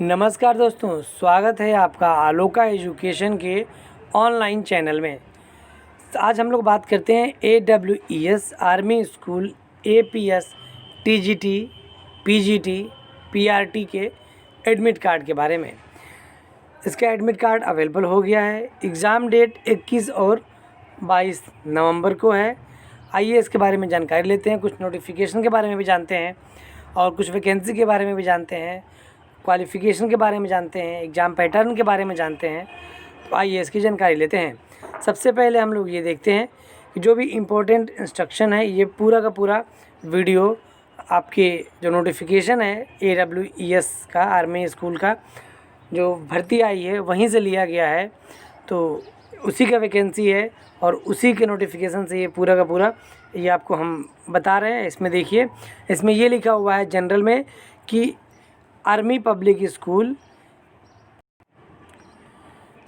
नमस्कार दोस्तों, स्वागत है आपका आलोका एजुकेशन के ऑनलाइन चैनल में। आज हम लोग बात करते हैं AWES army school APS TGT PGT PRT के एडमिट कार्ड के बारे में। इसका एडमिट कार्ड अवेलेबल हो गया है। एग्ज़ाम डेट 21 और 22 नवंबर को है। आइए इसके बारे में जानकारी लेते हैं, कुछ नोटिफिकेशन के बारे में भी जानते हैं और कुछ वैकेंसी के बारे में भी जानते हैं, क्वालिफ़िकेशन के बारे में जानते हैं, एग्ज़ाम पैटर्न के बारे में जानते हैं। तो आइए इसकी जानकारी लेते हैं। सबसे पहले हम लोग ये देखते हैं कि जो भी इम्पोर्टेंट इंस्ट्रक्शन है, ये पूरा का पूरा वीडियो आपके जो नोटिफिकेशन है AWES का आर्मी स्कूल का जो भर्ती आई है वहीं से लिया गया है। तो उसी का वैकेंसी है और उसी के नोटिफिकेशन से ये पूरा का पूरा ये आपको हम बता रहे हैं। इसमें देखिए, इसमें ये लिखा हुआ है जनरल में कि army public school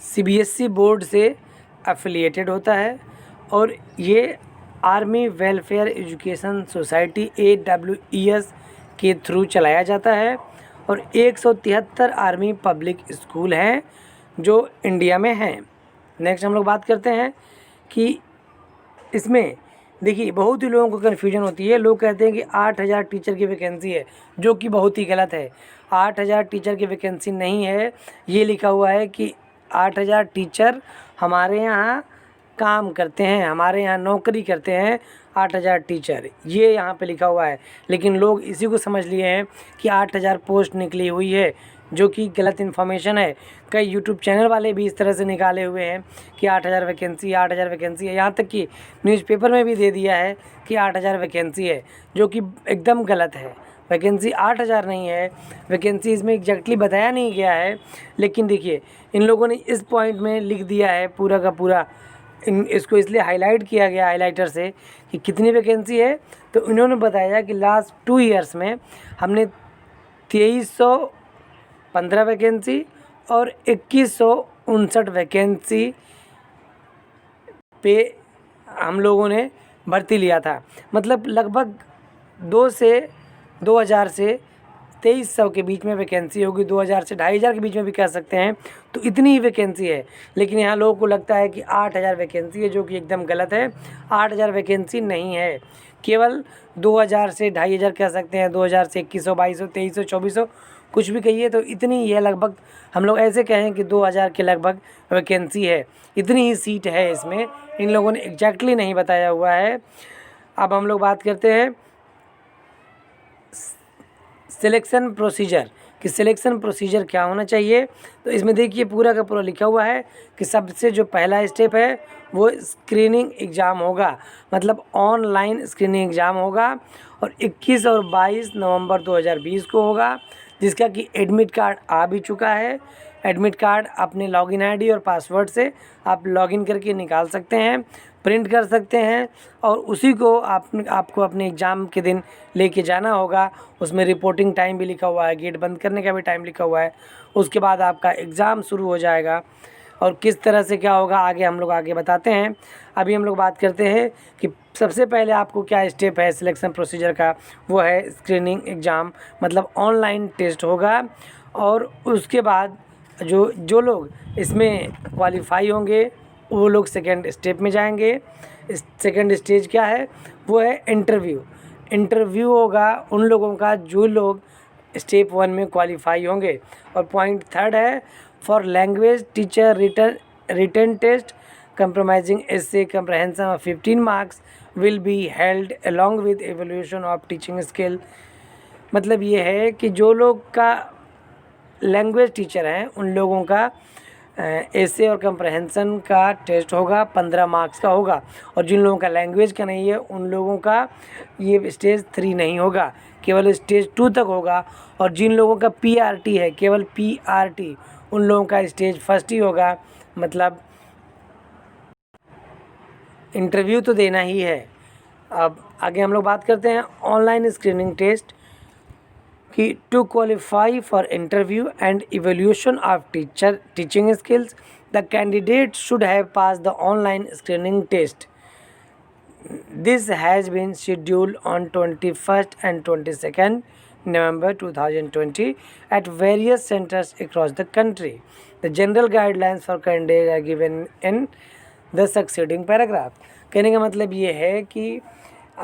CBSE board से एफिलिएटेड होता है और ये army welfare education society AWES के थ्रू चलाया जाता है और 173 आर्मी पब्लिक स्कूल हैं जो इंडिया में हैं। नेक्स्ट हम लोग बात करते हैं कि इसमें देखिए बहुत ही लोगों को कन्फ्यूजन होती है। लोग कहते हैं कि 8000 टीचर की वैकेंसी है, जो कि बहुत ही गलत है। 8000 टीचर की वैकेंसी नहीं है। ये लिखा हुआ है कि 8000 टीचर हमारे यहाँ काम करते हैं, हमारे यहाँ नौकरी करते हैं 8000 टीचर, ये यहाँ पे लिखा हुआ है। लेकिन लोग इसी को समझ लिए हैं कि 8000 पोस्ट निकली हुई है, जो कि गलत इन्फॉर्मेशन है। कई यूट्यूब चैनल वाले भी इस तरह से निकाले हुए हैं कि 8000 वैकेंसी है। यहाँ तक कि न्यूज़पेपर में भी दे दिया है कि 8000 वैकेंसी है, जो कि एकदम गलत है। वैकेंसी 8000 नहीं है, वैकेंसी इसमें एग्जैक्टली बताया नहीं गया है। लेकिन देखिए, इन लोगों ने इस पॉइंट में लिख दिया है पूरा का पूरा, इसको इसलिए हाईलाइट किया गया हाईलाइटर से कि कितनी वैकेंसी है। तो इन्होंने बताया कि लास्ट 2 ईयर्स में हमने 2315 वैकेंसी और 2159 वैकेंसी पे हम लोगों ने भर्ती लिया था। मतलब लगभग 2000 से 2300 के बीच में वैकेंसी होगी, 2000 से 2500 के बीच में भी कह सकते हैं। तो इतनी ही वैकेंसी है। लेकिन यहाँ लोगों को लगता है कि 8000 वैकेंसी है, जो कि एकदम गलत है। 8000 वैकेंसी नहीं है, केवल 2000 से 2500 कह सकते हैं, 2000 से 2100 2200 2300 2400 कुछ भी कहिए। तो इतनी ही है, लगभग हम लोग ऐसे कहें कि 2000 के लगभग वैकेंसी है, इतनी ही सीट है इसमें। इन लोगों ने एग्जैक्टली नहीं बताया हुआ है। अब हम लोग बात करते हैं सिलेक्शन प्रोसीजर कि सिलेक्शन प्रोसीजर क्या होना चाहिए। तो इसमें देखिए पूरा का पूरा लिखा हुआ है कि सबसे जो पहला स्टेप है वो स्क्रीनिंग एग्ज़ाम होगा, मतलब ऑनलाइन स्क्रीनिंग एग्ज़ाम होगा और 21 और 22 नवंबर 2020 को होगा, जिसका कि एडमिट कार्ड आ भी चुका है। एडमिट कार्ड अपने लॉगिन आईडी और पासवर्ड से आप लॉगिन करके निकाल सकते हैं, प्रिंट कर सकते हैं और उसी को आपको अपने एग्ज़ाम के दिन लेके जाना होगा। उसमें रिपोर्टिंग टाइम भी लिखा हुआ है, गेट बंद करने का भी टाइम लिखा हुआ है। उसके बाद आपका एग्ज़ाम शुरू हो जाएगा और किस तरह से क्या होगा हम लोग आगे बताते हैं। अभी हम लोग बात करते हैं कि सबसे पहले आपको क्या स्टेप है सिलेक्शन प्रोसीजर का, वो है स्क्रीनिंग एग्ज़ाम, मतलब ऑनलाइन टेस्ट होगा। और उसके बाद जो लोग इसमें क्वालिफाई होंगे वो लोग सेकेंड स्टेप में जाएंगे। सेकेंड स्टेज क्या है, वो है इंटरव्यू होगा उन लोगों का जो लोग स्टेप 1 में क्वालिफाई होंगे। और पॉइंट थर्ड है for language teacher written test compromising essay comprehension of 15 marks will be held along with evolution of teaching skill. मतलब ये है कि जो लोग का लैंग्वेज टीचर हैं उन लोगों का एसे और कंप्रहेंशन का टेस्ट होगा, 15 मार्क्स का होगा। और जिन लोगों का लैंग्वेज का नहीं है उन लोगों का ये स्टेज 3 नहीं होगा, केवल स्टेज 2 तक होगा। और जिन लोगों का PRT है, केवल PRT, उन लोगों का स्टेज 1 ही होगा। मतलब इंटरव्यू तो देना ही है। अब आगे हम लोग बात करते हैं ऑनलाइन स्क्रीनिंग टेस्ट कि to qualify for interview and evaluation of teaching skills the candidate should have pass the online screening test. This has been scheduled on 21st and 22nd November 2020 at various centers across the country. The general guidelines for candidates are given in the succeeding paragraph. कहने का मतलब ये है कि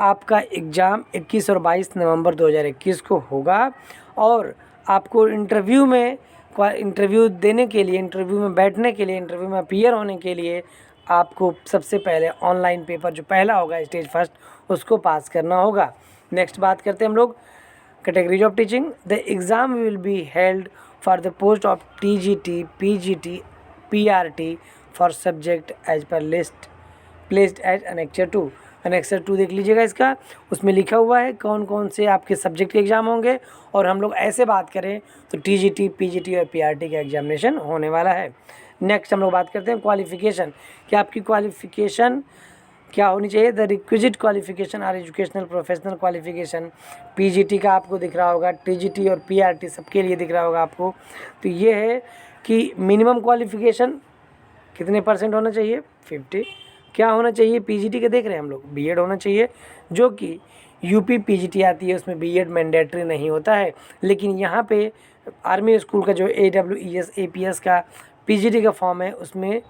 आपका exam 21 और 22 नवंबर 2021 को होगा और आपको इंटरव्यू देने के लिए, इंटरव्यू में बैठने के लिए, इंटरव्यू में अपीयर होने के लिए आपको सबसे पहले ऑनलाइन पेपर जो पहला होगा स्टेज फर्स्ट, उसको पास करना होगा। नेक्स्ट बात करते हैं हम लोग categories of teaching. The exam will be held for the post of TGT, PGT, PRT for subject as per list placed as annexure 2। Annexure 2 देख लीजिएगा इसका, उसमें लिखा हुआ है कौन कौन से आपके सब्जेक्ट के एग्ज़ाम होंगे। और हम लोग ऐसे बात करें तो TGT, PGT और PRT का एग्जामिनेशन होने वाला है। नेक्स्ट हम लोग बात करते हैं क्वालिफ़िकेशन, कि आपकी क्वालिफ़िकेशन क्या होनी चाहिए। The requisite qualification are educational professional qualification. PGT का आपको दिख रहा होगा, TGT और PRT सबके लिए दिख रहा होगा आपको। तो ये है कि मिनिमम क्वालिफ़िकेशन कितने % होना चाहिए, 50। क्या होना चाहिए, PGT के देख रहे हैं हम लोग, BEd होना चाहिए, जो कि UP PGT आती है उसमें BEd मैंडेटरी नहीं होता है। लेकिन यहाँ पे आर्मी स्कूल का जो AWES APS का PGT का फॉर्म है उसमें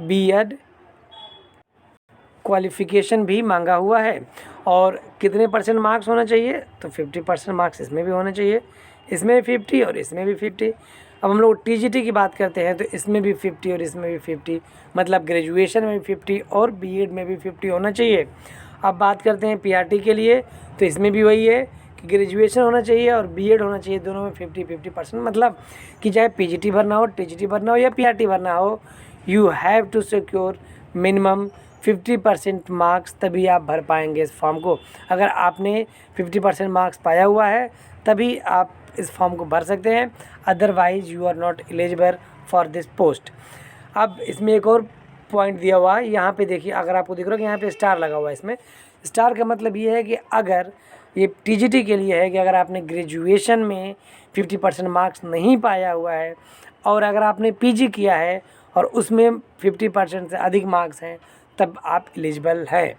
BEd क्वालिफ़िकेशन भी मांगा हुआ है। और कितने % मार्क्स होना चाहिए, तो 50% मार्क्स इसमें भी होना चाहिए, इसमें 50 और इसमें भी 50। अब हम लोग TGT की बात करते हैं तो इसमें भी 50 और इसमें भी 50, मतलब ग्रेजुएशन में भी 50 और BEd में भी 50 होना चाहिए। अब बात करते हैं PRT के लिए, तो इसमें भी वही है कि ग्रेजुएशन होना चाहिए और BEd होना चाहिए, दोनों में 50-50%। मतलब कि चाहे PGT भरना हो, TGT भरना हो या PRT भरना हो, you have to secure minimum 50% marks, तभी आप भर पाएंगे इस फॉर्म को। अगर आपने 50% मार्क्स पाया हुआ है तभी आप इस फॉर्म को भर सकते हैं, otherwise you are not eligible for this post. अब इसमें एक और पॉइंट दिया हुआ है, यहाँ पे देखिए, अगर आपको दिख रहा है कि यहाँ पे स्टार लगा हुआ है, इसमें स्टार का मतलब ये है कि अगर ये TGT के लिए है कि अगर आपने ग्रेजुएशन में 50% मार्क्स नहीं पाया हुआ है और अगर आपने PG किया है और उसमें 50% से अधिक मार्क्स हैं तब आप एलिजिबल है।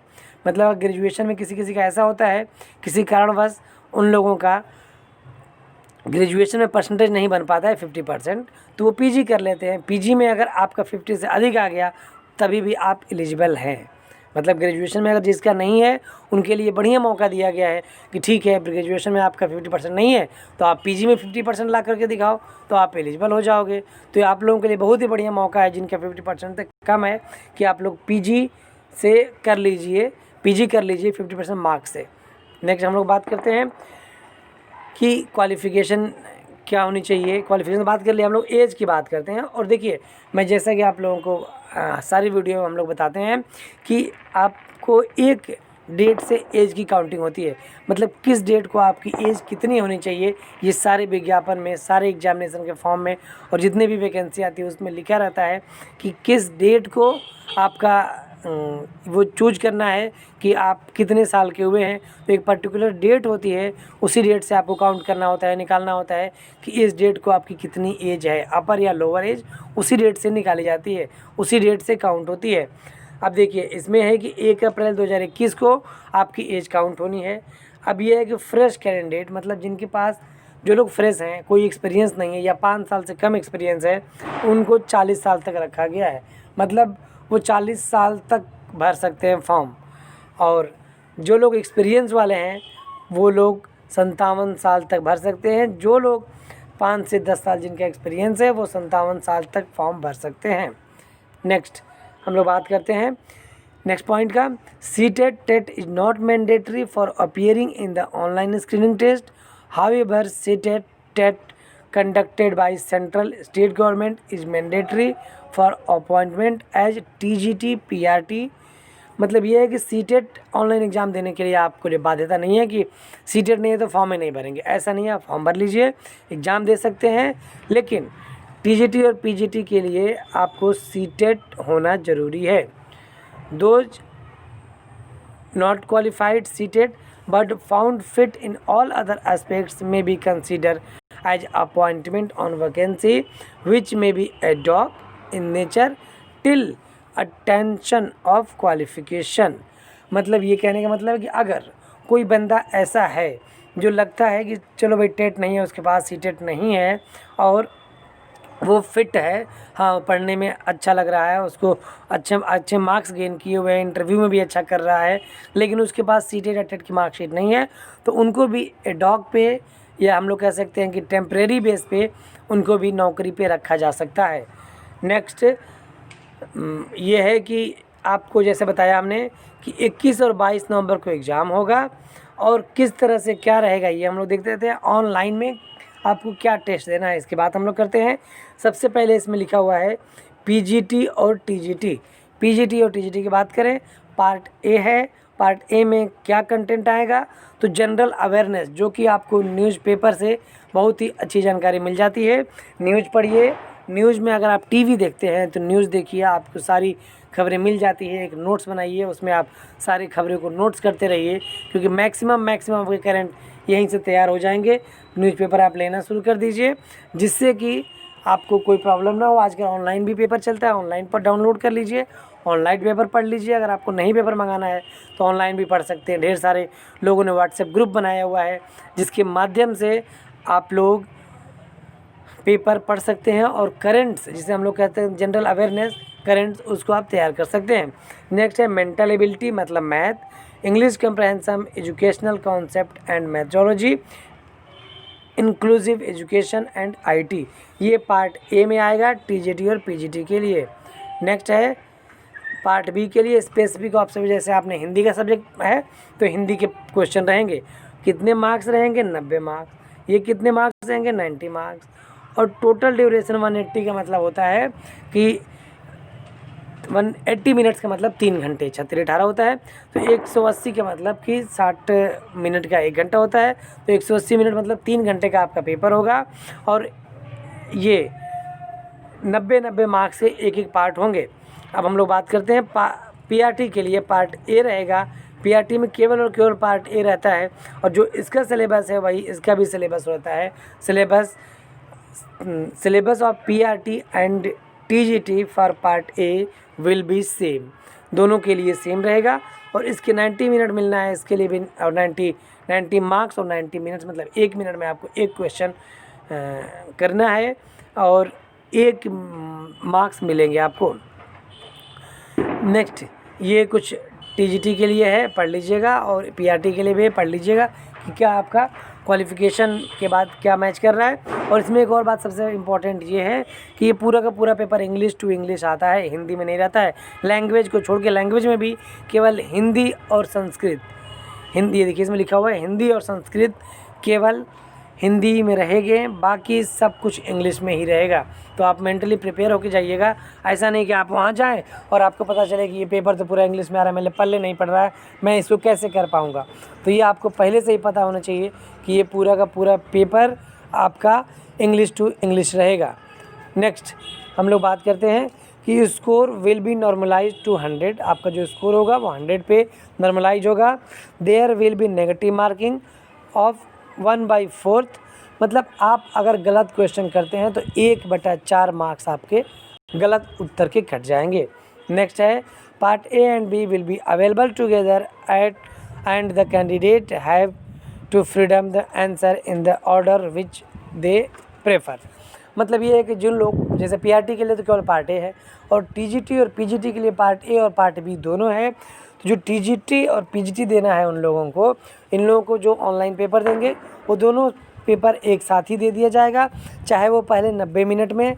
मतलब ग्रेजुएशन में किसी का ऐसा होता है, किसी कारणवश उन लोगों का ग्रेजुएशन में परसेंटेज नहीं बन पाता है 50%, तो वो PG कर लेते हैं। PG में अगर आपका 50 से अधिक आ गया तभी भी आप एलिजिबल हैं। मतलब ग्रेजुएशन में अगर जिसका नहीं है उनके लिए बढ़िया मौका दिया गया है कि ठीक है, ग्रेजुएशन में आपका 50% नहीं है तो आप PG में 50% ला करके दिखाओ तो आप एलिजिबल हो जाओगे। तो ये आप लोगों के लिए बहुत ही बढ़िया मौका है जिनका 50% तक कम है कि आप लोग PG से कर लीजिए, PG कर लीजिए 50% मार्क्स से। नेक्स्ट हम लोग बात करते हैं कि क्वालिफ़िकेशन क्या होनी चाहिए। क्वालिफ़िकेशन बात कर लिया, हम लोग एज की बात करते हैं। और देखिए, मैं जैसा कि आप लोगों को सारी वीडियो में हम लोग बताते हैं कि आपको एक डेट से एज की काउंटिंग होती है, मतलब किस डेट को आपकी एज कितनी होनी चाहिए, ये सारे विज्ञापन में, सारे एग्जामिनेशन के फॉर्म में और जितने भी वैकेंसी आती है उसमें लिखा रहता है कि किस डेट को आपका वो चूज करना है कि आप कितने साल के हुए हैं। तो एक पर्टिकुलर डेट होती है, उसी डेट से आपको काउंट करना होता है, निकालना होता है कि इस डेट को आपकी कितनी एज है, अपर या लोअर एज, उसी डेट से निकाली जाती है, उसी डेट से काउंट होती है। अब देखिए, इसमें है कि 1 अप्रैल 2021 को आपकी एज काउंट होनी है। अब ये है कि फ्रेश कैंडिडेट, मतलब जिनके पास, जो लोग फ्रेश हैं, कोई एक्सपीरियंस नहीं है या 5 साल से कम एक्सपीरियंस है, उनको 40 साल तक रखा गया है। मतलब वो 40 साल तक भर सकते हैं फॉर्म। और जो लोग एक्सपीरियंस वाले हैं वो लोग 57 साल तक भर सकते हैं। जो लोग 5 से 10 साल जिनका एक्सपीरियंस है वो 57 साल तक फॉर्म भर सकते हैं। नेक्स्ट हम लोग बात करते हैं नेक्स्ट पॉइंट का। CTET TET is not mandatory for appearing in the online screening test, however CTET TET conducted by central state government is mandatory for appointment as TGT PRT। मतलब ये है कि CTET ऑनलाइन एग्ज़ाम देने के लिए आपको ये बाध्यता नहीं है कि CTET नहीं है तो फॉर्म ही नहीं भरेंगे, ऐसा नहीं है। आप फॉर्म भर लीजिए, एग्ज़ाम दे सकते हैं, लेकिन TGT और PGT के लिए आपको CTET होना ज़रूरी है। Those not qualified CTET but found fit in all other aspects may be considered as appointment on vacancy which may be ad hoc in nature till attention of qualification। मतलब ये कहने का मतलब है कि अगर कोई बंदा ऐसा है जो लगता है कि चलो भाई टेट नहीं है, उसके पास सीटेट नहीं है और वो फिट है, हाँ पढ़ने में अच्छा लग रहा है, उसको अच्छे अच्छे मार्क्स गेन किए हुए हैं, इंटरव्यू में भी अच्छा कर रहा है, लेकिन उसके पास सीटेट या टेट की मार्कशीट नहीं है, तो उनको भी एडॉक पे या हम लोग कह सकते हैं कि टेम्परेरी बेस पे उनको भी नौकरी पे रखा जा सकता है। नेक्स्ट ये है कि आपको जैसे बताया हमने कि 21 और 22 नवंबर को एग्ज़ाम होगा और किस तरह से क्या रहेगा ये हम लोग देखते थे। ऑनलाइन में आपको क्या टेस्ट देना है इसकी बात हम लोग करते हैं। सबसे पहले इसमें लिखा हुआ है पीजीटी और टीजीटी। पीजीटी और टीजीटी की बात करें, पार्ट ए है। पार्ट ए में क्या कंटेंट आएगा, तो जनरल अवेयरनेस, जो कि आपको न्यूज़पेपर से बहुत ही अच्छी जानकारी मिल जाती है। न्यूज़ पढ़िए, न्यूज़ में अगर आप टीवी देखते हैं तो न्यूज़ देखिए, आपको सारी खबरें मिल जाती है। एक नोट्स बनाइए, उसमें आप सारी खबरों को नोट्स करते रहिए, क्योंकि मैक्सिमम आपके करंट यहीं से तैयार हो जाएंगे। न्यूज़पेपर आप लेना शुरू कर दीजिए, जिससे कि आपको कोई प्रॉब्लम ना हो। आजकल ऑनलाइन भी पेपर चलता है, ऑनलाइन पर डाउनलोड कर लीजिए, ऑनलाइन पेपर पढ़ लीजिए। अगर आपको नहीं पेपर मंगाना है तो ऑनलाइन भी पढ़ सकते हैं। ढेर सारे लोगों ने व्हाट्सएप ग्रुप बनाया हुआ है, जिसके माध्यम से आप लोग पेपर पढ़ सकते हैं और करंट्स, जिसे हम लोग कहते हैं जनरल अवेयरनेस करंट्स, उसको आप तैयार कर सकते हैं। नेक्स्ट है मेंटल एबिलिटी, मतलब math, English comprehension, educational concept and methodology, inclusive education and IT. ये पार्ट ए में आएगा टीजीटी और पीजीटी के लिए। नेक्स्ट है पार्ट बी के लिए स्पेसिफिक ऑप्शन, जैसे आपने हिंदी का सब्जेक्ट है तो हिंदी के क्वेश्चन रहेंगे। कितने मार्क्स रहेंगे? 90 मार्क्स। ये कितने मार्क्स रहेंगे? 90 मार्क्स। और टोटल ड्यूरेशन 180 का मतलब होता है कि 180 मिनट्स का मतलब 3 घंटे, 36-18 होता है। तो 180 का मतलब कि 60 मिनट का 1 घंटा होता है, तो 180 मिनट मतलब 3 घंटे का आपका पेपर होगा। और ये 90 मार्क्स से एक पार्ट होंगे। अब हम लोग बात करते हैं पीआरटी के लिए। पार्ट ए रहेगा, पीआरटी में केवल और केवल पार्ट ए रहता है, और जो इसका सिलेबस है वही इसका भी सिलेबस होता है। Syllabus of PRT and TGT for part A will be same, दोनों के लिए सेम रहेगा। और इसके 90 मिनट मिलना है, इसके लिए भी, और 90 मार्क्स और 90 मिनट्स मतलब 1 मिनट में आपको एक क्वेश्चन करना है और 1 मार्क्स मिलेंगे आपको। नेक्स्ट ये कुछ टीजीटी के लिए है, पढ़ लीजिएगा, और पीआरटी के लिए भी पढ़ लीजिएगा कि क्या आपका क्वालिफ़िकेशन के बाद क्या मैच कर रहा है। और इसमें एक और बात सबसे इम्पॉर्टेंट ये है कि ये पूरा का पूरा पेपर इंग्लिश टू इंग्लिश आता है, हिंदी में नहीं रहता है। लैंग्वेज को छोड़ के लैंग्वेज में भी केवल हिंदी और संस्कृत, हिंदी देखिए इसमें लिखा हुआ है हिंदी और संस्कृत केवल हिंदी में रहेंगे, बाकी सब कुछ इंग्लिश में ही रहेगा। तो आप मेंटली प्रिपेयर होकर जाइएगा। ऐसा नहीं कि आप वहाँ जाएं और आपको पता चले कि ये पेपर तो पूरा इंग्लिश में आ रहा है, मेरे पल्ले नहीं पड़ रहा है, मैं इसको कैसे कर पाऊँगा। तो ये आपको पहले से ही पता होना चाहिए कि ये पूरा का पूरा पेपर आपका इंग्लिश टू इंग्लिश रहेगा। नेक्स्ट हम लोग बात करते हैं कि score will be normalise to 100। आपका जो स्कोर होगा वो 100 पे नॉर्मलाइज होगा। There will be negative marking of 1/4, मतलब आप अगर गलत क्वेश्चन करते हैं तो 1/4 मार्क्स आपके गलत उत्तर के कट जाएंगे। नेक्स्ट है part A and B will be available together and the candidate have to freedom the answer in the order which they prefer. मतलब ये है कि जिन लोग, जैसे पीआरटी के लिए तो केवल पार्ट ए है, और टीजीटी और पीजीटी के लिए पार्ट ए और पार्ट बी दोनों है। तो जो टीजीटी और पीजीटी देना है उन लोगों को, इन लोगों को जो ऑनलाइन पेपर देंगे वो दोनों पेपर एक साथ ही दे दिया जाएगा, चाहे वो पहले 90 मिनट में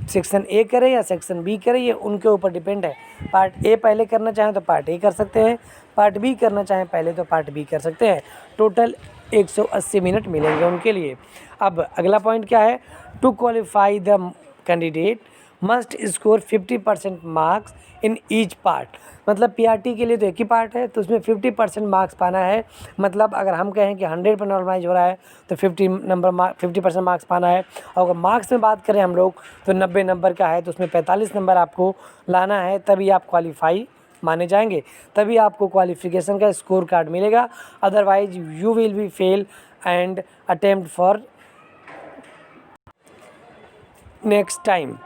सेक्शन ए करें या सेक्शन बी करें, ये उनके ऊपर डिपेंड है। पार्ट ए पहले करना चाहें तो पार्ट ए कर सकते हैं, पार्ट बी करना चाहें पहले तो पार्ट बी कर सकते हैं। टोटल 180 मिनट मिलेंगे उनके लिए। अब अगला पॉइंट क्या है, to qualify the candidate must score 50% marks in each part. मतलब पीआरटी के लिए तो एक ही पार्ट है, तो उसमें 50% मार्क्स पाना है। मतलब अगर हम कहें कि 100 पर नॉर्मलाइज हो रहा है तो 50% मार्क्स पाना है। और अगर मार्क्स में बात करें हम लोग तो 90 नंबर का है, तो उसमें 45 नंबर आपको लाना है, तभी आप क्वालिफाई माने जाएंगे, तभी आपको क्वालिफिकेशन का स्कोर कार्ड मिलेगा। Otherwise you will be fail and attempt for next time.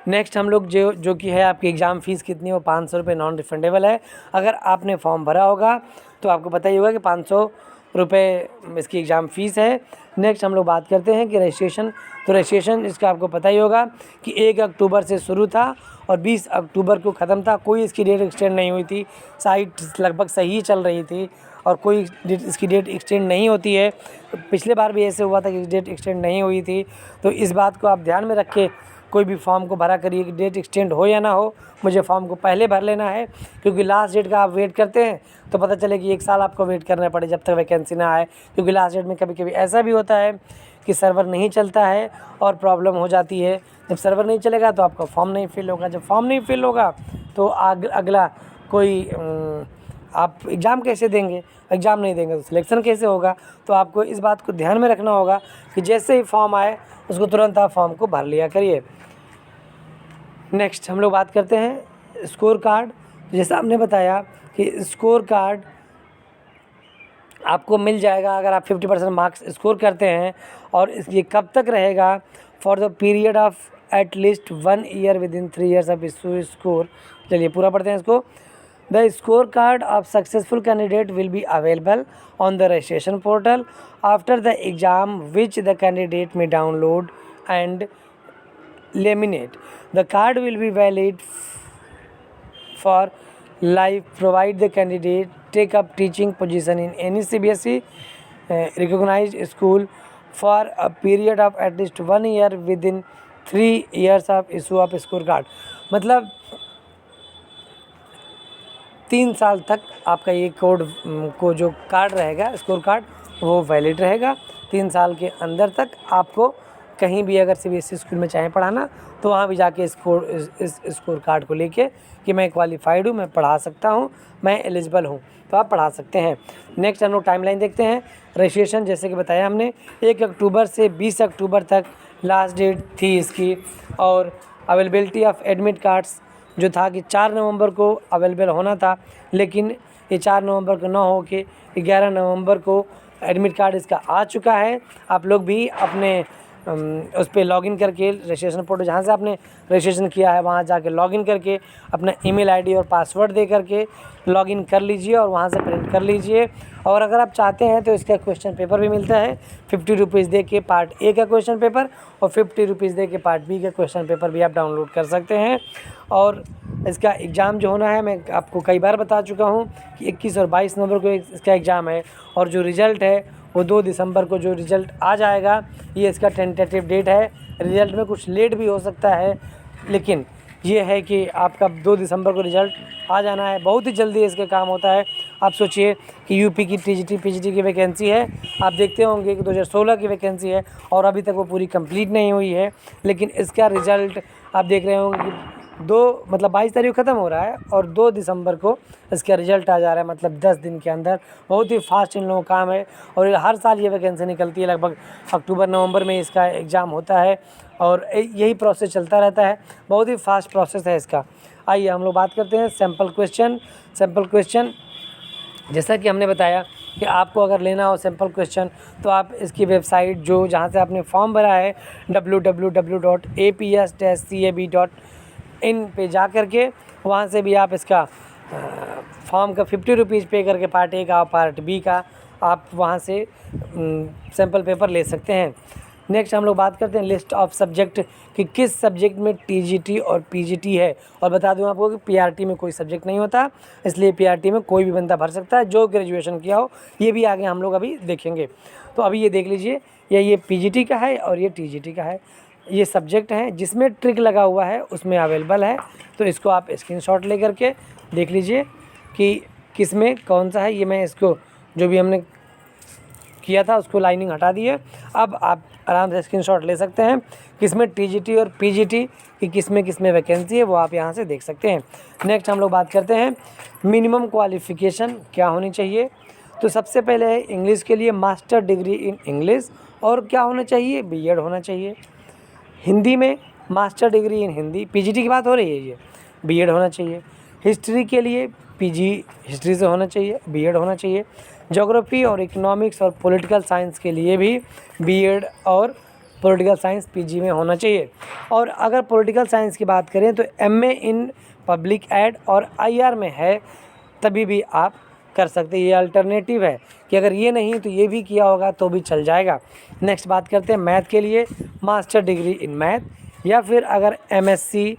Next हम लोग जो कि है आपकी एग्ज़ाम फ़ीस कितनी है, वो 500 रुपये नॉन रिफंडेबल है। अगर आपने फॉर्म भरा होगा तो आपको पता ही होगा कि 500 रुपये इसकी एग्ज़ाम फ़ीस है। नेक्स्ट हम लोग बात करते हैं कि रजिस्ट्रेशन। तो रजिस्ट्रेशन इसका आपको पता ही होगा कि 1 अक्टूबर से शुरू था और 20 अक्टूबर को ख़त्म था। कोई इसकी डेट एक्सटेंड नहीं हुई थी, साइट लगभग सही चल रही थी और कोई इसकी डेट एक्सटेंड नहीं होती है। पिछले बार भी ऐसे हुआ था कि डेट एक्सटेंड नहीं हुई थी। तो इस बात को आप ध्यान में रखें, कोई भी फॉर्म को भरा करिए कि डेट एक्सटेंड हो या ना हो, मुझे फॉर्म को पहले भर लेना है, क्योंकि लास्ट डेट का आप वेट करते हैं तो पता चले कि 1 साल आपको वेट करना पड़े जब तक वैकेंसी ना आए। क्योंकि लास्ट डेट में कभी कभी ऐसा भी होता है कि सर्वर नहीं चलता है और प्रॉब्लम हो जाती है। जब सर्वर नहीं चलेगा तो आपका फॉर्म नहीं फिल होगा, जब फॉर्म नहीं फिल होगा तो अगला कोई आप एग्ज़ाम कैसे देंगे, एग्ज़ाम नहीं देंगे तो सिलेक्शन कैसे होगा। तो आपको इस बात को ध्यान में रखना होगा कि जैसे ही फॉर्म आए उसको तुरंत आप फॉर्म को भर लिया करिए। नेक्स्ट हम लोग बात करते हैं स्कोर कार्ड। जैसा आपने बताया कि स्कोर कार्ड आपको मिल जाएगा अगर आप 50% मार्क्स स्कोर करते हैं, और ये कब तक रहेगा, for the period of at least 1 year within 3 years of issue score. चलिए पूरा पढ़ते हैं इसको। The score card of successful candidate will be available on the registration portal after the exam which the candidate may download and laminate. The card will be valid for life provide the candidate take up teaching position in any CBSE recognized school for a period of at least 1 year within 3 years of issue of score card। मतलब 3 साल तक आपका ये code को जो card रहेगा score card वो valid रहेगा। 3 साल के अंदर तक आपको कहीं भी अगर CBSE स्कूल में चाहे पढ़ाना तो वहाँ भी जाके इस स्कोर कार्ड को लेके कि मैं क्वालिफाइड हूँ, मैं पढ़ा सकता हूँ, मैं एलिजिबल हूँ, तो आप पढ़ा सकते हैं। नेक्स्ट हम लोग टाइमलाइन देखते हैं। रजिस्ट्रेशन जैसे कि बताया हमने 1 अक्टूबर से 20 अक्टूबर तक लास्ट डेट थी इसकी, और अवेलेबिलिटी ऑफ एडमिट कार्ड्स जो था कि 4 नवंबर को अवेलेबल होना था, लेकिन ये 4 नवंबर को ना हो के 11 नवंबर को एडमिट कार्ड इसका आ चुका है। आप लोग भी अपने उस पर लॉगिन करके रजिस्ट्रेशन पोर्टल जहाँ से आपने रजिस्ट्रेशन किया है वहाँ जाके लॉगिन करके अपना ईमेल आईडी और पासवर्ड दे करके लॉगिन कर लीजिए और वहाँ से प्रिंट कर लीजिए। और अगर आप चाहते हैं तो इसका क्वेश्चन पेपर भी मिलता है 50 रुपीज़ दे के पार्ट ए का क्वेश्चन पेपर और 50 रुपीज़ दे के पार्ट बी का क्वेश्चन पेपर भी आप डाउनलोड कर सकते हैं। और इसका एग्ज़ाम जो होना है मैं आपको कई बार बता चुका हूँ कि 21 और 22 नवंबर को इसका एग्ज़ाम है, और जो रिज़ल्ट है वो 2 दिसंबर को जो रिज़ल्ट आ जाएगा, ये इसका टेंटेटिव डेट है। रिज़ल्ट में कुछ लेट भी हो सकता है, लेकिन ये है कि आपका 2 दिसंबर को रिज़ल्ट आ जाना है। बहुत ही जल्दी इसका काम होता है। आप सोचिए कि यूपी की टीजीटी पीजीटी की वैकेंसी है, आप देखते होंगे कि 2016 की वैकेंसी है और अभी तक वो पूरी कंप्लीट नहीं हुई है, लेकिन इसका रिज़ल्ट आप देख रहे होंगे कि 22 तारीख ख़त्म हो रहा है और 2 दिसंबर को इसका रिज़ल्ट आ जा रहा है, मतलब 10 दिन के अंदर। बहुत ही फास्ट इन लोगों का काम है और हर साल ये वैकेंसी निकलती है, लगभग अक्टूबर नवंबर में इसका एग्ज़ाम होता है और यही प्रोसेस चलता रहता है। बहुत ही फास्ट प्रोसेस है इसका। आइए हम लोग बात करते हैं सैम्पल क्वेश्चन। जैसा कि हमने बताया कि आपको अगर लेना हो सैम्पल क्वेश्चन तो आप इसकी वेबसाइट जो जहाँ से आपने फॉर्म भरा है www.aps-cab.in पे जा कर के वहाँ से भी आप इसका फॉर्म का 50 रुपीज़ पे करके पार्ट ए का और पार्ट बी का आप वहाँ से सैम्पल पेपर ले सकते हैं। नेक्स्ट हम लोग बात करते हैं लिस्ट ऑफ सब्जेक्ट कि किस सब्जेक्ट में टीजीटी और पीजीटी है। और बता दूं आपको कि पीआरटी में कोई सब्जेक्ट नहीं होता, इसलिए पीआरटी में कोई भी बंदा भर सकता है जो ग्रेजुएशन किया हो। ये भी आगे हम लोग अभी देखेंगे। तो अभी ये देख लीजिए, ये पीजीटी का है और ये टीजीटी का है। ये सब्जेक्ट हैं जिसमें ट्रिक लगा हुआ है उसमें अवेलेबल है, तो इसको आप स्क्रीनशॉट ले करके देख लीजिए कि किस में कौन सा है। ये मैं इसको जो भी हमने किया था उसको लाइनिंग हटा दी है। अब आप आराम से स्क्रीनशॉट ले सकते हैं किसमें टीजीटी और पीजीटी कि किसमें वैकेंसी है, वो आप यहाँ से देख सकते हैं। नेक्स्ट हम लोग बात करते हैं मिनिमम क्वालिफ़िकेशन क्या होनी चाहिए। तो सबसे पहले है इंग्लिश के लिए मास्टर डिग्री इन इंग्लिश, और क्या होना चाहिए, बीएड होना चाहिए। हिंदी में master degree in Hindi, PGT की बात हो रही है, ये बीएड होना चाहिए। हिस्ट्री के लिए पीजी हिस्ट्री से होना चाहिए, बीएड होना चाहिए। ज्योग्राफी और इकोनॉमिक्स और पॉलिटिकल साइंस के लिए भी बीएड और पॉलिटिकल साइंस पीजी में होना चाहिए। और अगर पॉलिटिकल साइंस की बात करें तो एमए इन पब्लिक एड और आईआर में है तभी भी आप कर सकते हैं। ये अल्टरनेटिव है कि अगर ये नहीं तो ये भी किया होगा तो भी चल जाएगा। नेक्स्ट बात करते हैं मैथ के लिए, मास्टर डिग्री इन मैथ या फिर अगर MSc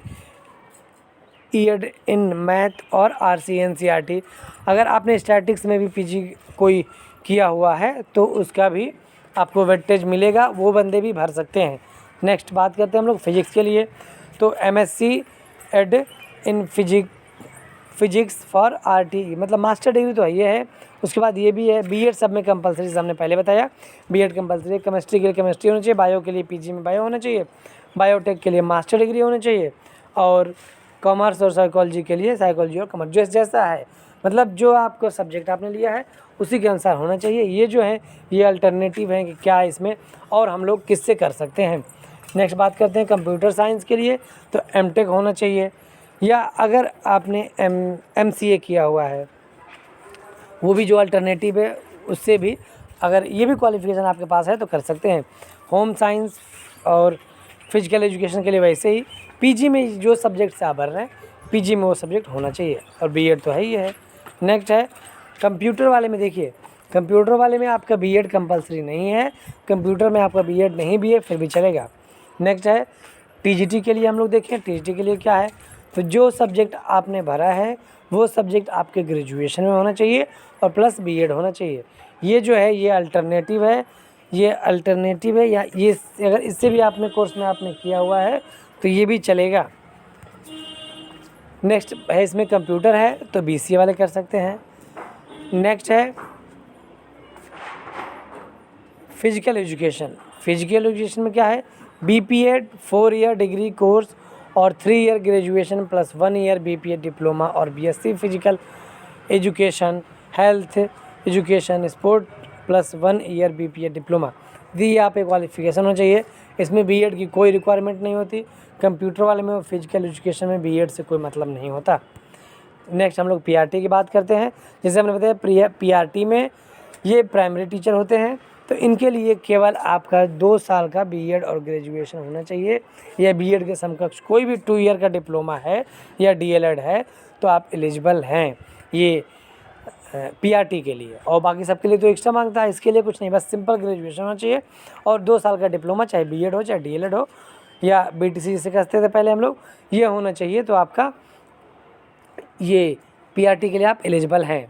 ईएड इन मैथ और RC/NCERT, अगर आपने स्टैटिक्स में भी PG कोई किया हुआ है तो उसका भी आपको वेटेज मिलेगा, वो बंदे भी भर सकते हैं। नेक्स्ट बात करते हैं हम लोग फिजिक्स के लिए, तो MSc Ed in physics for RTE, मतलब मास्टर डिग्री तो ये है। उसके बाद ये भी है B.Ed सब में कंपलसरी, हमने पहले बताया B.Ed कंपलसरी। केमिस्ट्री के लिए केमिस्ट्री होना चाहिए, बायो के लिए PG में बायो होना चाहिए, बायोटेक के लिए मास्टर डिग्री होना चाहिए, और कॉमर्स और साइकोलॉजी के लिए साइकोलॉजी और कॉमर्स जैसा है, मतलब जो आपको सब्जेक्ट आपने लिया है उसी के अनुसार होना चाहिए। ये जो है ये अल्टरनेटिव है कि क्या इसमें और हम लोग किससे कर सकते हैं। नेक्स्ट बात करते हैं कंप्यूटर साइंस के लिए, तो M.Tech होना चाहिए, या अगर आपने MCA किया हुआ है वो भी जो अल्टरनेटिव है उससे भी अगर ये भी क्वालिफिकेशन आपके पास है तो कर सकते हैं। होम साइंस और फिजिकल एजुकेशन के लिए वैसे ही PG में जो सब्जेक्ट से आप भर रहे हैं PG में वो सब्जेक्ट होना चाहिए, और B.Ed तो है ही है। नेक्स्ट है कंप्यूटर वाले में, देखिए कंप्यूटर वाले में आपका B.Ed कंपलसरी नहीं है, कंप्यूटर में आपका B.Ed नहीं भी है फिर भी चलेगा। नेक्स्ट है TGT के लिए, हम लोग देखें TGT के लिए क्या है, तो जो सब्जेक्ट आपने भरा है वो सब्जेक्ट आपके ग्रेजुएशन में होना चाहिए और प्लस B.Ed होना चाहिए। ये जो है ये अल्टरनेटिव है, ये अल्टरनेटिव है, या ये अगर इससे भी आपने कोर्स में आपने किया हुआ है तो ये भी चलेगा। नेक्स्ट है इसमें कंप्यूटर है तो BCA वाले कर सकते हैं। नेक्स्ट है फिजिकल एजुकेशन, फिजिकल एजुकेशन में क्या है BPEd 4 ईयर डिग्री कोर्स और 3 year graduation plus 1 year BPEd diploma और BSc physical education, health education, sport plus 1 year BPEd diploma. दी यहाँ पे क्वालिफिकेशन होना चाहिए, इसमें B.Ed की कोई रिक्वायरमेंट नहीं होती। कंप्यूटर वाले में और फिजिकल एजुकेशन में B.Ed से कोई मतलब नहीं होता। नेक्स्ट हम लोग PRT की बात करते हैं, जैसे हमने बताया PRT में ये प्राइमरी टीचर होते हैं, तो इनके लिए केवल आपका 2 साल का B.Ed और ग्रेजुएशन होना चाहिए, या B.Ed के समकक्ष कोई भी 2 ईयर का डिप्लोमा है या DLED है तो आप एलिजिबल हैं ये PRT के लिए। और बाकी सबके लिए तो एक्स्ट्रा मांगता है, इसके लिए कुछ नहीं, बस सिंपल ग्रेजुएशन होना चाहिए और 2 साल का डिप्लोमा, चाहे B.Ed हो चाहे DLED हो या BTC जिसे कहते थे पहले हम लोग, ये होना चाहिए, तो आपका ये PRT के लिए आप एलिजिबल हैं।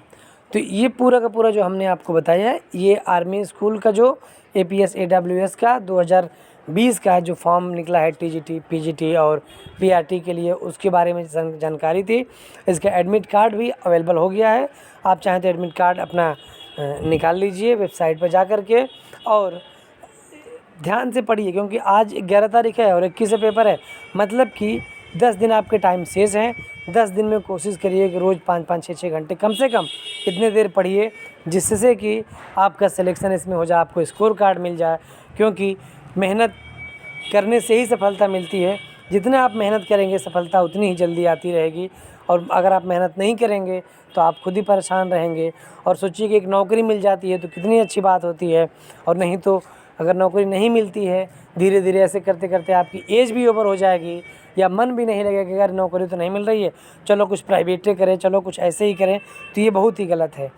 तो ये पूरा का पूरा जो हमने आपको बताया है ये आर्मी स्कूल का जो APS AWS का 2020 का जो फॉर्म निकला है TGT PGT और PRT के लिए, उसके बारे में जानकारी थी। इसका एडमिट कार्ड भी अवेलेबल हो गया है, आप चाहें तो एडमिट कार्ड अपना निकाल लीजिए वेबसाइट पर जा कर के, और ध्यान से पढ़िए क्योंकि आज 11 तारीख है और 21 से पेपर है, मतलब कि 10 दिन आपके टाइम शेष हैं। 10 दिन में कोशिश करिए कि रोज़ 5-5 6-6 घंटे कम से कम इतने देर पढ़िए, जिससे कि आपका सिलेक्शन इसमें हो जाए, आपको स्कोर कार्ड मिल जाए, क्योंकि मेहनत करने से ही सफलता मिलती है। जितना आप मेहनत करेंगे सफलता उतनी ही जल्दी आती रहेगी, और अगर आप मेहनत नहीं करेंगे तो आप खुद ही परेशान रहेंगे। और सोचिए कि एक नौकरी मिल जाती है तो कितनी अच्छी बात होती है, और नहीं तो अगर नौकरी नहीं मिलती है धीरे धीरे ऐसे करते करते आपकी एज भी ओवर हो जाएगी, या मन भी नहीं लगेगा कि यार नौकरी तो नहीं मिल रही है, चलो कुछ प्राइवेट करें, चलो कुछ ऐसे ही करें। तो ये बहुत ही गलत है।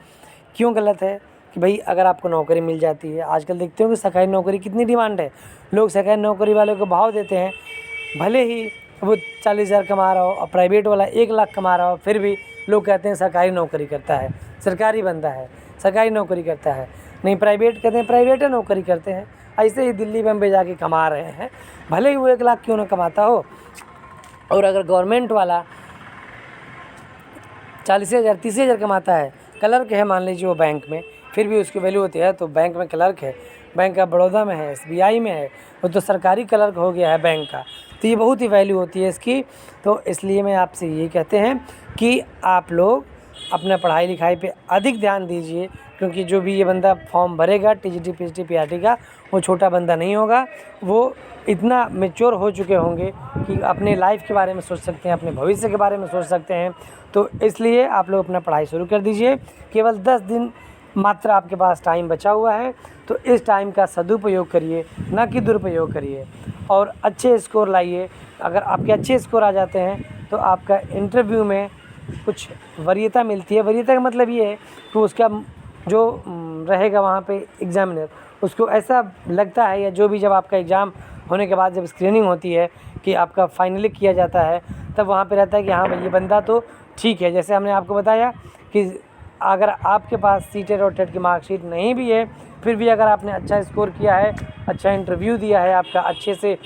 क्यों गलत है कि भाई अगर आपको नौकरी मिल जाती है, आजकल देखते हो कि सरकारी नौकरी कितनी डिमांड है, लोग सरकारी नौकरी वाले को भाव देते हैं, भले ही वो 40,000 कमा रहा हो और प्राइवेट वाला 1 लाख कमा रहा हो, फिर भी लोग कहते हैं सरकारी नौकरी करता है, सरकारी बंदा है, सरकारी नौकरी करता है। नहीं, प्राइवेट कहते हैं प्राइवेट नौकरी करते हैं। ऐसे ही दिल्ली बम्बई जाके कमा रहे हैं, भले ही वो 1 लाख क्यों ना कमाता हो। और अगर गवर्नमेंट वाला 40,000 30,000 कमाता है, क्लर्क है मान लीजिए वो बैंक में, फिर भी उसकी वैल्यू होती है। तो बैंक में क्लर्क है, बैंक ऑफ बड़ौदा में है, SBI में है, वो तो सरकारी क्लर्क हो गया है बैंक का, तो ये बहुत ही वैल्यू होती है इसकी। तो इसलिए मैं आपसे ये कहते हैं कि आप लोग अपना पढ़ाई लिखाई पे अधिक ध्यान दीजिए, क्योंकि जो भी ये बंदा फॉर्म भरेगा TGT PGT PRT का, वो छोटा बंदा नहीं होगा, वो इतना मैच्योर हो चुके होंगे कि अपने लाइफ के बारे में सोच सकते हैं, अपने भविष्य के बारे में सोच सकते हैं। तो इसलिए आप लोग अपना पढ़ाई शुरू कर दीजिए। केवल 10 दिन मात्र आपके पास टाइम बचा हुआ है, तो इस टाइम का सदुपयोग करिए, ना कि दुरुपयोग करिए, और अच्छे स्कोर लाइए। अगर आपके अच्छे स्कोर आ जाते हैं तो आपका इंटरव्यू में कुछ वरीयता मिलती है। वरीयता का मतलब ये है कि उसका जो रहेगा वहाँ पे एग्ज़ामिनर, उसको ऐसा लगता है, या जो भी जब आपका एग्ज़ाम होने के बाद जब स्क्रीनिंग होती है कि आपका फाइनली किया जाता है, तब वहाँ पे रहता है कि हाँ भाई ये बंदा तो ठीक है। जैसे हमने आपको बताया कि अगर आपके पास सीटेट और टेट की मार्कशीट नहीं भी है, फिर भी अगर आपने अच्छा स्कोर किया है, अच्छा इंटरव्यू दिया है, आपका अच्छे से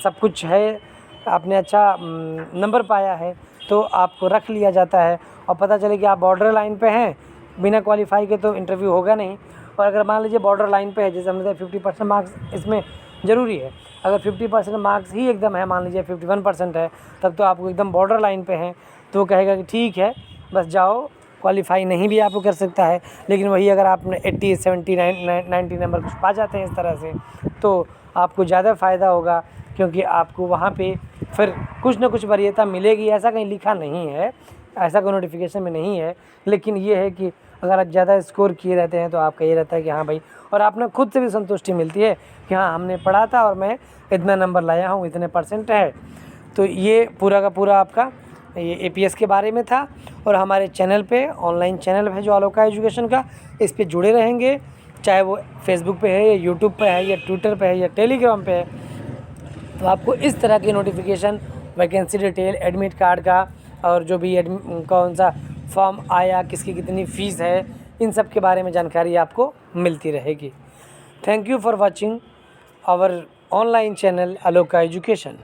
सब कुछ है, आपने अच्छा नंबर पाया है, तो आपको रख लिया जाता है। और पता चले कि आप बॉर्डर लाइन पे हैं, बिना क्वालिफाई के तो इंटरव्यू होगा नहीं। और अगर मान लीजिए बॉर्डर लाइन पे है, जैसे हमने बताया 50% मार्क्स इसमें ज़रूरी है, अगर 50% मार्क्स ही एकदम है, मान लीजिए 51% है, तब तो आपको एकदम बॉर्डर लाइन पे हैं, तो वो कहेगा कि ठीक है बस जाओ, क्वालिफाई नहीं भी आपको कर सकता है। लेकिन वही अगर आपने 80, 79, 90 नंबर कुछ पा जाते हैं इस तरह से, तो आपको ज़्यादा फ़ायदा होगा, क्योंकि आपको वहाँ पे फिर कुछ ना कुछ वरीयता मिलेगी। ऐसा कहीं लिखा नहीं है, ऐसा कोई नोटिफिकेशन में नहीं है, लेकिन ये है कि अगर आप ज़्यादा स्कोर किए रहते हैं तो आपका ये रहता है कि हाँ भाई, और आपने खुद से भी संतुष्टि मिलती है कि हाँ हमने पढ़ा था और मैं इतना नंबर लाया हूँ, इतने % है। तो ये पूरा का पूरा आपका ये APS के बारे में था। और हमारे चैनल पे, ऑनलाइन चैनल है जो आलोका एजुकेशन का, इस पे जुड़े रहेंगे, चाहे वो फेसबुक पे है या यूट्यूब पे है या ट्विटर पे है या टेलीग्राम पे है, तो आपको इस तरह की notification, vacancy detail, admit card का, और जो भी कौन सा फॉर्म आया, किसकी कितनी फ़ीस है, इन सब के बारे में जानकारी आपको मिलती रहेगी। Thank you for watching our online channel Aloka education.